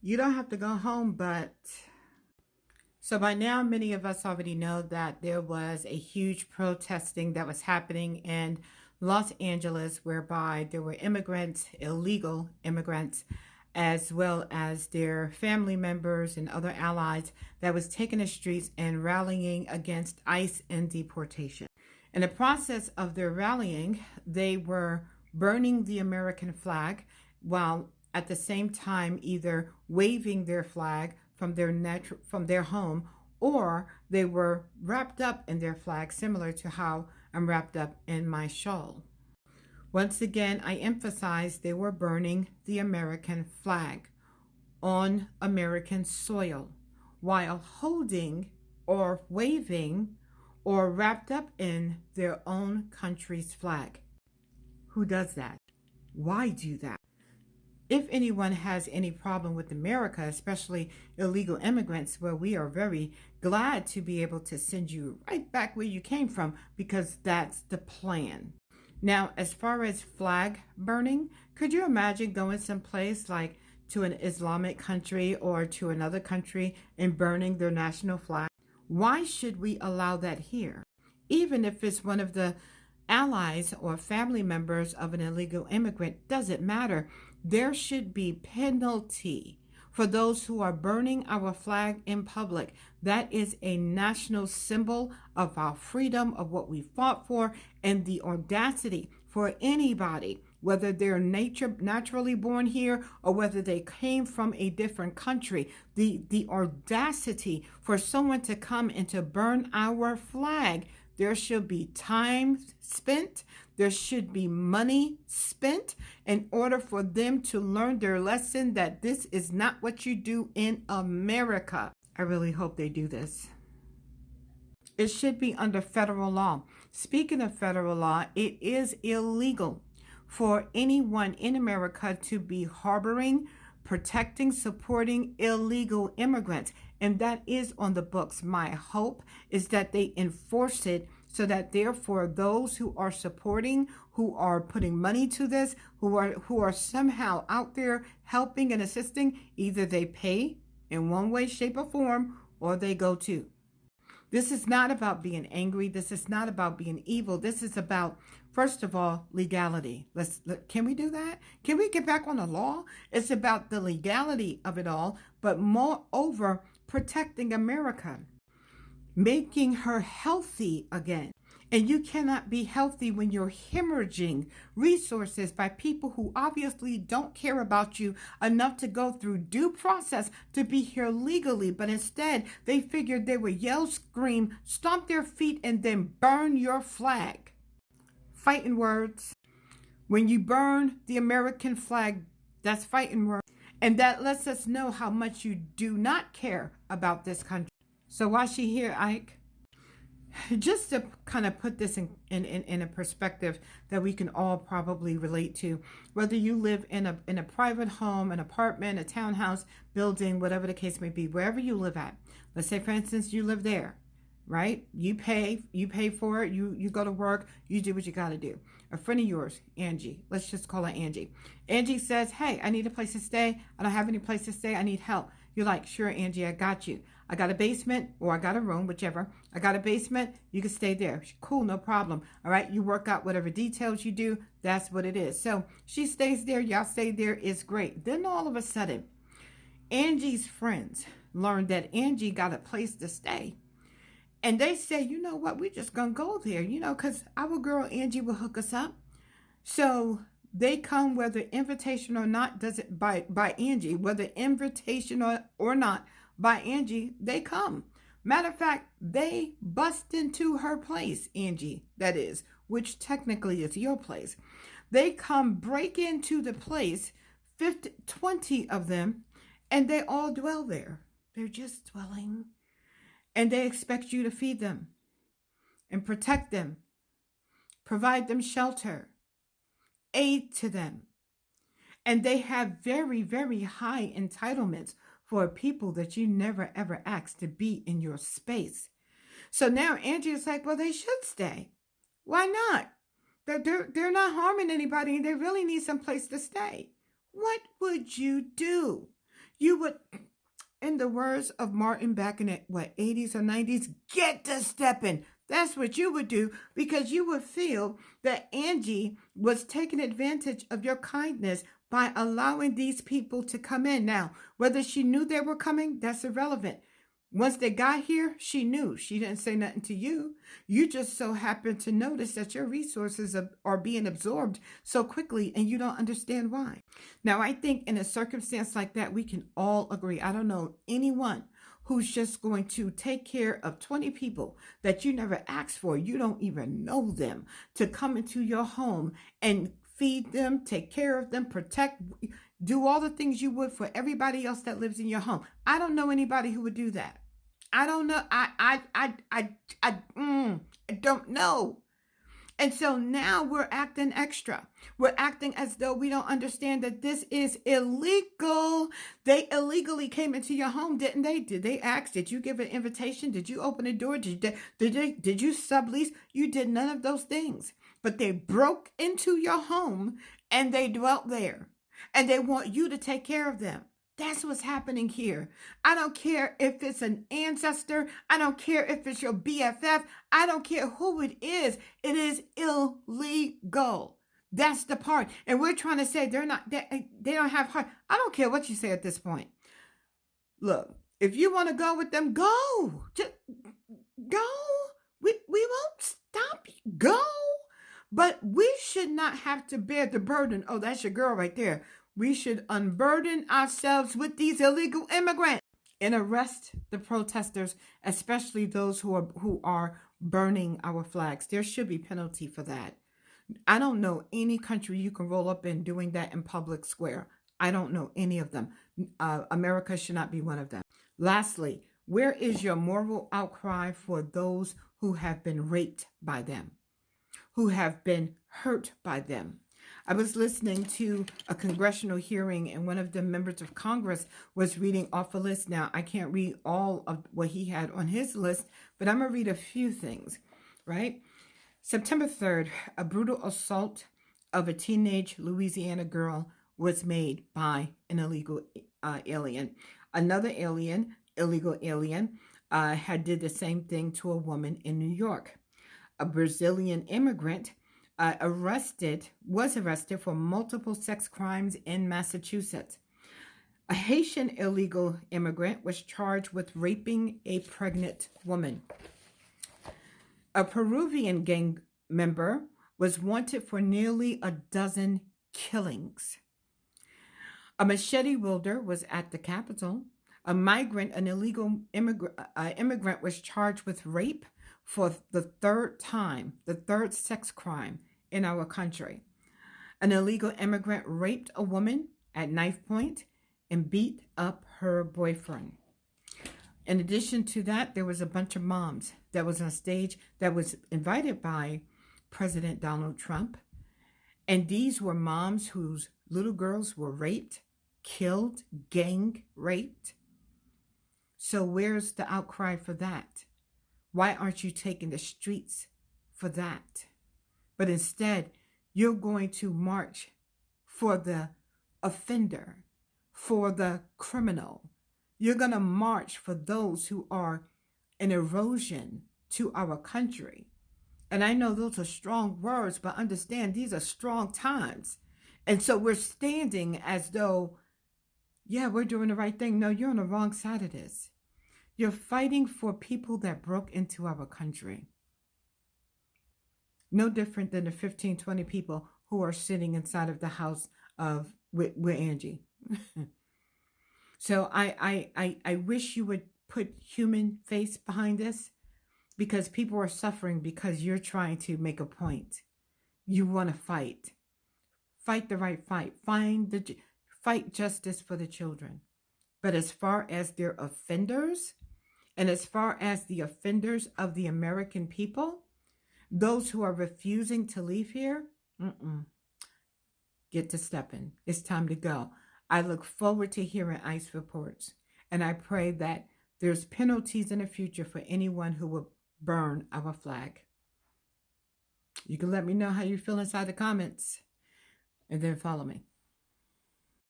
You don't have to go home, but so by now, many of us already know that there was a huge protesting that was happening in Los Angeles, whereby there were immigrants, illegal immigrants, as well as their family members and other allies that was taking the streets and rallying against ICE and deportation. In the process of their rallying, they were burning the American flag while at the same time either waving their flag from their home, or they were wrapped up in their flag, similar to how I'm wrapped up in my shawl. Once again, I emphasize they were burning the American flag on American soil while holding or waving or wrapped up in their own country's flag. Who does that? Why do that? If anyone has any problem with America, especially illegal immigrants, well, we are very glad to be able to send you right back where you came from because that's the plan. Now, as far as flag burning, could you imagine going someplace like to an Islamic country or to another country and burning their national flag? Why should we allow that here? Even if it's one of the allies or family members of an illegal immigrant, doesn't matter. There should be penalty for those who are burning our flag in public. That is a national symbol of our freedom, of what we fought for, and the audacity for anybody, whether they're naturally born here or whether they came from a different country, the audacity for someone to come and to burn our flag. There should be time spent. There should be money spent in order for them to learn their lesson that this is not what you do in America. I really hope they do this. It should be under federal law. Speaking of federal law, it is illegal for anyone in America to be harboring, protecting, supporting illegal immigrants. And that is on the books. My hope is that they enforce it so that therefore those who are supporting, who are putting money to this, who are somehow out there helping and assisting, either they pay in one way, shape, or form, or they go too. This is not about being angry. This is not about being evil. This is about, first of all, legality. Can we do that? Can we get back on the law? It's about the legality of it all, but moreover, protecting America, making her healthy again. And you cannot be healthy when you're hemorrhaging resources by people who obviously don't care about you enough to go through due process to be here legally. But instead, they figured they would yell, scream, stomp their feet, and then burn your flag. Fighting words. When you burn the American flag, that's fighting words. And that lets us know how much you do not care about this country. So why is she here, Ike? Just to kind of put this in a perspective that we can all probably relate to, whether you live in a private home, an apartment, a townhouse, building, whatever the case may be, wherever you live at. Let's say, for instance, you live there, right? You pay for it. You go to work. You do what you got to do. A friend of yours, Angie, let's just call her Angie. Angie says, hey, I need a place to stay. I don't have any place to stay. I need help. You're like, sure, Angie, I got you. I got a basement or I got a room, whichever. I got a basement. You can stay there. Cool, no problem. All right. You work out whatever details you do. That's what it is. So she stays there. Y'all stay there. It's great. Then all of a sudden, Angie's friends learned that Angie got a place to stay. And they say, you know what? We're just going to go there, because our girl Angie will hook us up. So they come whether invitation or not, does it by Angie, whether invitation or not, by Angie, they come. Matter of fact, they bust into her place, Angie, that is, which technically is your place. They come break into the place, 20 of them, and they all dwell there. They're just dwelling. And they expect you to feed them and protect them, provide them shelter, aid to them. And they have very, very high entitlements for people that you never ever asked to be in your space. So now Angie is like, well, they should stay. Why not? They're not harming anybody and they really need some place to stay. What would you do? You would, in the words of Martin back in the what 80s or 90s, get to stepping. That's what you would do because you would feel that Angie was taking advantage of your kindness by allowing these people to come in. Now, whether she knew they were coming, that's irrelevant. Once they got here, she knew. She didn't say nothing to you. You just so happened to notice that your resources are being absorbed so quickly and you don't understand why. Now, I think in a circumstance like that, we can all agree. I don't know anyone who's just going to take care of 20 people that you never asked for. You don't even know them to come into your home and feed them, take care of them, protect, do all the things you would for everybody else that lives in your home. I don't know anybody who would do that. I don't know. I don't know. And so now we're acting extra. We're acting as though we don't understand that this is illegal. They illegally came into your home, didn't they? Did they ask? Did you give an invitation? Did you open a door? Did you sublease? You did none of those things. But they broke into your home and they dwelt there. And they want you to take care of them. That's what's happening here. I don't care if it's an ancestor. I don't care if it's your BFF. I don't care who it is. It is illegal. That's the part. And we're trying to say they don't have heart. I don't care what you say at this point. Look, if you want to go with them, go. Just go. We won't stop you. Go. But we should not have to bear the burden. Oh, that's your girl right there. We should unburden ourselves with these illegal immigrants and arrest the protesters, especially those who are burning our flags. There should be penalty for that. I don't know any country you can roll up in doing that in public square. I don't know any of them. America should not be one of them. Lastly, where is your moral outcry for those who have been raped by them, who have been hurt by them? I was listening to a congressional hearing and one of the members of Congress was reading off a list. Now, I can't read all of what he had on his list, but I'm going to read a few things, right? September 3rd, a brutal assault of a teenage Louisiana girl was made by an illegal alien. Another illegal alien, had did the same thing to a woman in New York. A Brazilian immigrant was arrested for multiple sex crimes in Massachusetts. A Haitian illegal immigrant was charged with raping a pregnant woman. A Peruvian gang member was wanted for nearly a dozen killings. A machete wielder was at the Capitol. An illegal immigrant was charged with rape for the third time, the third sex crime in our country. An illegal immigrant raped a woman at knife point and beat up her boyfriend. In addition to that, there was a bunch of moms that was on stage that was invited by President Donald Trump. And these were moms whose little girls were raped, killed, gang raped. So where's the outcry for that? Why aren't you taking the streets for that? But instead, you're going to march for the offender, for the criminal. You're going to march for those who are an erosion to our country. And I know those are strong words, but understand these are strong times. And so we're standing as though, yeah, we're doing the right thing. No, you're on the wrong side of this. You're fighting for people that broke into our country. No different than the 15, 20 people who are sitting inside of the house with Angie. So I wish you would put human face behind this because people are suffering because you're trying to make a point. You want to fight. Fight the right fight. Fight justice for the children. But as far as their offenders, and as far as the offenders of the American people, those who are refusing to leave here, get to stepping. It's time to go. I look forward to hearing ICE reports, and I pray that there's penalties in the future for anyone who will burn our flag. You can let me know how you feel inside the comments, and then follow me.